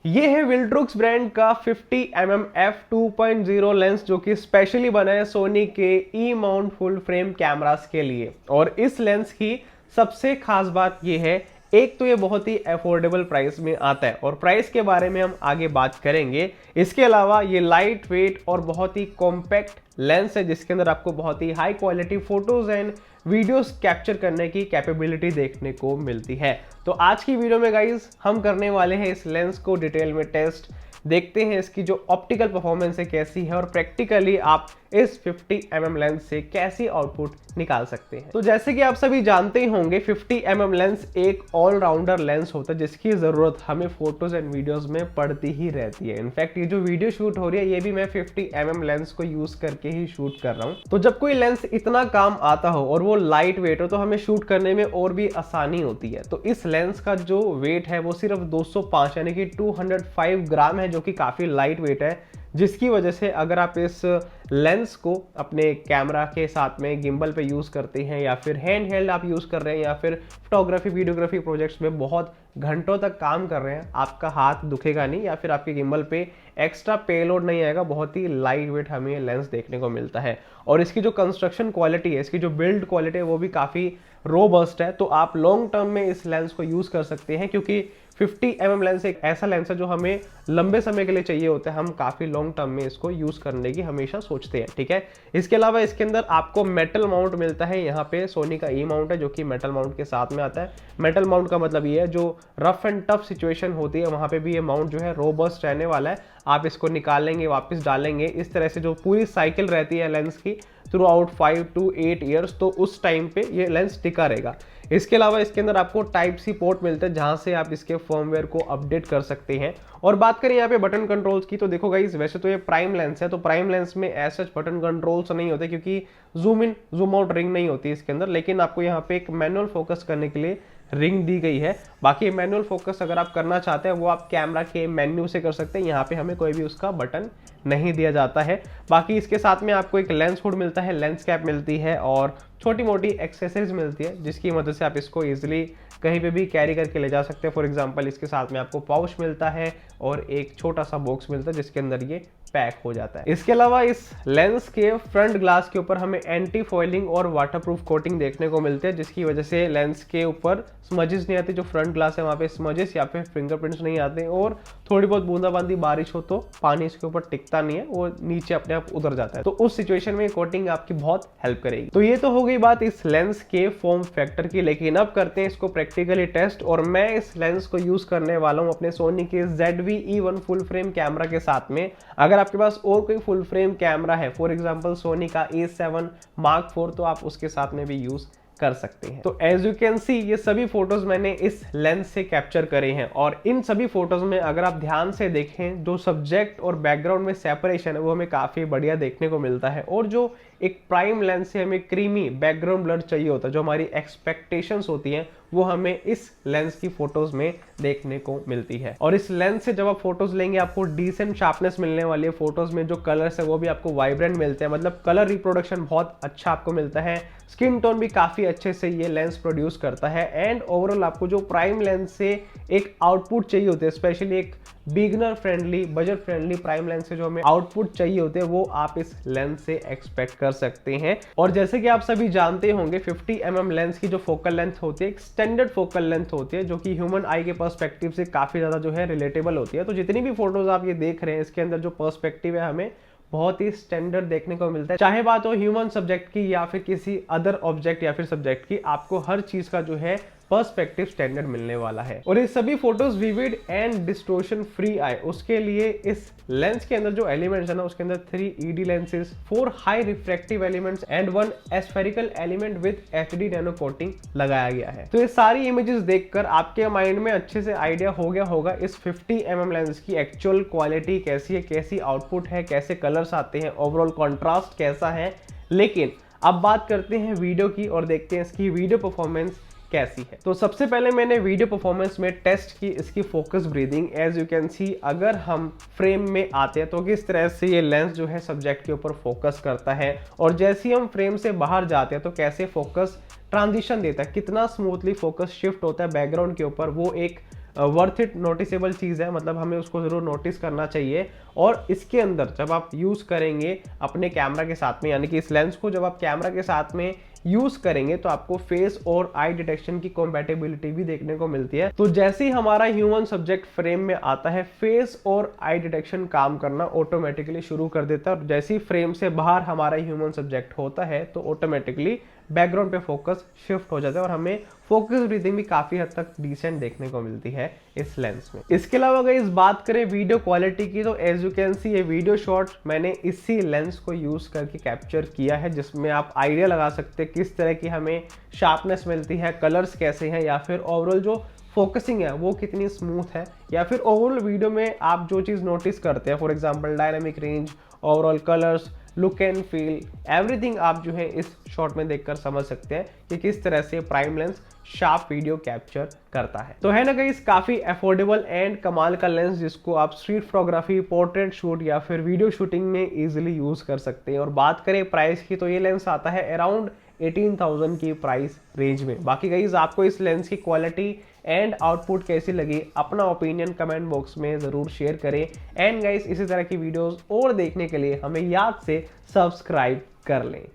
ये है विल्ट्रुक्स ब्रांड का 50mm f2.0 लेंस जो कि स्पेशली बना है सोनी के ई माउंट फुल फ्रेम कैमरास के लिए। और इस लेंस की सबसे खास बात ये है, एक तो ये बहुत ही अफोर्डेबल प्राइस में आता है और प्राइस के बारे में हम आगे बात करेंगे। इसके अलावा ये लाइट वेट और बहुत ही कॉम्पैक्ट लेंस है जिसके अंदर आपको बहुत ही high quality photos and videos capture करने की कैपेबिलिटी देखने को मिलती है। तो आज की वीडियो में गाइज हम करने वाले हैं इस लेंस को डिटेल में टेस्ट, देखते हैं इसकी जो ऑप्टिकल परफॉर्मेंस है कैसी है और प्रैक्टिकली आप इस 50mm लेंस से कैसी आउटपुट निकाल सकते हैं। तो जैसे कि आप सभी जानते ही होंगे 50mm लेंस एक ऑलराउंडर लेंस होता है जिसकी जरूरत हमें फोटोज एंड वीडियोस में पड़ती ही रहती है। इनफैक्ट ये जो वीडियो शूट हो रही है ये भी मैं 50mm लेंस को यूज करके ही शूट कर रहा हूँ। तो जब कोई लेंस इतना काम आता हो और वो लाइट वेट हो तो हमें शूट करने में और भी आसानी होती है। तो इस लेंस का जो वेट है वो सिर्फ 205 यानी कि 205 ग्राम है जो कि काफी लाइट वेट है, जिसकी वजह से अगर आप इस लेंस को अपने कैमरा के साथ में गिम्बल पे यूज़ करते हैं या फिर हैंड हेल्ड आप यूज़ कर रहे हैं या फिर फोटोग्राफी वीडियोग्राफी प्रोजेक्ट्स में बहुत घंटों तक काम कर रहे हैं, आपका हाथ दुखेगा नहीं या फिर आपके गिम्बल पे एक्स्ट्रा पेलोड नहीं आएगा। बहुत ही लाइट वेट हमें लेंस देखने को मिलता है और इसकी जो कंस्ट्रक्शन क्वालिटी है, इसकी जो बिल्ड क्वालिटी है वो भी काफ़ी रोबस्ट है। तो आप लॉन्ग टर्म में इस लेंस को यूज़ कर सकते हैं क्योंकि 50mm लेंस एक ऐसा लेंस है जो हमें लंबे समय के लिए चाहिए होता है। हम काफ़ी लॉन्ग टर्म में इसको यूज़ करने की हमेशा सोचते हैं, ठीक है। इसके अलावा इसके अंदर आपको मेटल माउंट मिलता है। यहाँ पे सोनी का ई माउंट है जो कि मेटल माउंट के साथ में आता है। मेटल माउंट का मतलब ये है जो रफ एंड टफ सिचुएशन होती है वहाँ पे भी ये माउंट जो है रोबस्ट रहने वाला है। आप इसको निकालेंगे वापस डालेंगे, इस तरह से जो पूरी साइकिल रहती है लेंस की थ्रू आउट 5 to 8 ईयर्स, तो उस टाइम पे ये लेंस टिका रहेगा। इसके अलावा इसके अंदर आपको टाइप सी पोर्ट मिलता है जहां से आप इसके फर्मवेयर को अपडेट कर सकते हैं। और बात करें यहाँ पे बटन कंट्रोल्स की तो देखो गाइस, वैसे तो ये प्राइम लेंस है तो प्राइम लेंस में ऐसे बटन कंट्रोल्स नहीं होते क्योंकि zoom in zoom out ring नहीं होती इसके अंदर, लेकिन आपको यहाँ पे एक मैनुअल फोकस करने के लिए रिंग दी गई है। बाकी मैनुअल फोकस अगर आप करना चाहते हैं वो आप कैमरा के मेन्यू से कर सकते हैं। यहाँ पे हमें कोई भी उसका बटन नहीं दिया जाता है। बाकी इसके साथ में आपको एक लेंस हुड मिलता है, लेंस कैप मिलती है और छोटी मोटी एक्सेसरीज मिलती है जिसकी मदद से आप इसको इजीली कहीं पे भी कैरी करके ले जा सकते हैं। फॉर एग्जांपल इसके साथ में आपको पाउच मिलता है और एक छोटा सा बॉक्स मिलता है जिसके अंदर ये पैक हो जाता है। इसके अलावा इस लेंस के फ्रंट ग्लास के ऊपर हमें एंटी फॉइलिंग और वाटरप्रूफ कोटिंग देखने को मिलते हैं जिसकी वजह से लेंस के ऊपर स्मजेस नहीं आती। जो फ्रंट ग्लास है वहाँ पे स्मजेस या फिर फिंगरप्रिंट्स नहीं आते और थोड़ी बहुत बूंदाबांदी बारिश हो तो पानी इसके ऊपर टिकता नहीं है, वो नीचे अपने आप उतर जाता है। तो उस सिचुएशन में कोटिंग आपकी बहुत हेल्प करेगी। तो ये तो हो गई बात इस लेंस के फॉर्म फैक्टर की, लेकिन अब करते हैं इसको प्रैक्टिकली टेस्ट। और मैं इस लेंस को यूज करने वाला हूँ अपने सोनी के ZV-E1 फुल फ्रेम कैमरा के साथ में। अगर आपके पास और कोई फुल फ्रेम कैमरा है, फॉर एग्जांपल सोनी का A7 Mark IV, तो आप उसके साथ में भी यूज कर सकते हैं। तो एज यू कैन सी ये सभी फोटोज मैंने इस लेंस से कैप्चर करे हैं और इन सभी फोटोज में अगर आप ध्यान से देखें जो सब्जेक्ट और बैकग्राउंड में सेपरेशन है वो हमें काफी बढ़िया देखने को मिलता है। और जो एक प्राइम लेंस से हमें क्रीमी बैकग्राउंड ब्लर चाहिए होता है, जो हमारी एक्सपेक्टेशंस होती हैं, वो हमें इस लेंस की फोटोज में देखने को मिलती है। और इस लेंस से जब आप फोटोज लेंगे आपको डिसेंट शार्पनेस मिलने वाली है। फोटोज में जो कलर्स है वो भी आपको वाइब्रेंट मिलते हैं, मतलब कलर रिप्रोडक्शन बहुत अच्छा आपको मिलता है। स्किन टोन भी काफी अच्छे से ये लेंस प्रोड्यूस करता है एंड ओवरऑल आपको जो प्राइम लेंस से एक आउटपुट चाहिए होते हैं, स्पेशली एक beginner friendly budget friendly prime lens से जो हमें आउटपुट चाहिए होते हैं वो आप इस लेंस से एक्सपेक्ट कर सकते हैं। और जैसे कि आप सभी जानते होंगे 50mm लेंस की जो फोकल लेंथ होती है एक स्टैंडर्ड फोकल लेंथ होती है जो कि ह्यूमन आई के पर्सपेक्टिव से काफी ज्यादा जो है रिलेटेबल होती है। तो जितनी भी फोटोज आप ये देख रहे हैं इसके अंदर जो पर्सपेक्टिव है हमें बहुत ही स्टैंडर्ड देखने को मिलता है। चाहे बात हो ह्यूमन सब्जेक्ट की या फिर किसी अदर ऑब्जेक्ट या फिर सब्जेक्ट की, आपको हर चीज का जो है पर्सपेक्टिव स्टैंडर्ड मिलने वाला है। और ये सभी photos vivid and distortion free आए उसके लिए इस लेंस के अंदर जो एलिमेंट्स है ना उसके अंदर 3 ED lenses, 4 high refractive elements and 1 aspherical element with HD nano coating लगाया गया है। तो ये सारी इमेजेस देखकर आपके माइंड में अच्छे से आइडिया हो गया होगा इस 50mm लेंस की एक्चुअल क्वालिटी कैसी है, कैसी आउटपुट है, कैसे कलर्स आते हैं, ओवरऑल कॉन्ट्रास्ट कैसा है। लेकिन अब बात करते हैं वीडियो की और देखते हैं इसकी वीडियो परफॉर्मेंस कैसी है। तो सबसे पहले मैंने वीडियो परफॉर्मेंस में टेस्ट की इसकी focus breathing. As you can see अगर हम फ्रेम में आते हैं तो किस तरह से ये लेंस जो है सब्जेक्ट के ऊपर फोकस करता है और जैसे ही हम फ्रेम से बाहर जाते हैं तो कैसे फोकस ट्रांजिशन देता है, कितना स्मूथली फोकस शिफ्ट होता है बैकग्राउंड के ऊपर, वो एक वर्थ इट नोटिसेबल चीज़ है, मतलब हमें उसको ज़रूर नोटिस करना चाहिए। और इसके अंदर जब आप यूज़ करेंगे अपने कैमरा के साथ में, यानी कि इस लेंस को जब आप कैमरा के साथ में यूज करेंगे तो आपको फेस और आई डिटेक्शन की कॉम्पैटिबिलिटी भी देखने को मिलती है। तो जैसे ही हमारा ह्यूमन सब्जेक्ट फ्रेम में आता है, फेस और आई डिटेक्शन काम करना ऑटोमेटिकली शुरू कर देता है, और जैसे ही फ्रेम से बाहर हमारा ह्यूमन सब्जेक्ट होता है तो ऑटोमेटिकली बैकग्राउंड पे फोकस शिफ्ट हो जाता है और हमें फोकस ब्रीथिंग भी काफी हद तक डिसेंट देखने को मिलती है इस लेंस में। इसके अलावा अगर इस बात करें वीडियो क्वालिटी की, तो एज यू कैन सी ये वीडियो शॉट मैंने इसी लेंस को यूज करके कैप्चर किया है, जिसमें आप आइडिया लगा सकते हैं किस तरह की हमें शार्पनेस मिलती है, कलर्स कैसे हैं, या फिर ओवरऑल जो फोकसिंग है वो कितनी स्मूथ है, या फिर ओवरऑल वीडियो में आप जो चीज़ नोटिस करते हैं, for example dynamic range, overall colours, look and feel, everything आप जो है इस शॉट में देखकर समझ सकते हैं कि किस तरह से prime lens sharp video capture करता है। तो है ना गाइस, काफी अफोर्डेबल एंड कमाल का लेंस जिसको आप स्ट्रीट फोटोग्राफी, पोर्ट्रेट शूट या फिर वीडियो शूटिंग में इजीली यूज कर सकते हैं। और बात करें प्राइस की, तो ये लेंस आता है अराउंड 18,000 की प्राइस रेंज में। बाकी गाइस, आपको इस लेंस की क्वालिटी एंड आउटपुट कैसी लगी, अपना ओपिनियन कमेंट बॉक्स में जरूर शेयर करें। एंड गाइस, इसी तरह की वीडियोस और देखने के लिए हमें याद से सब्सक्राइब कर लें।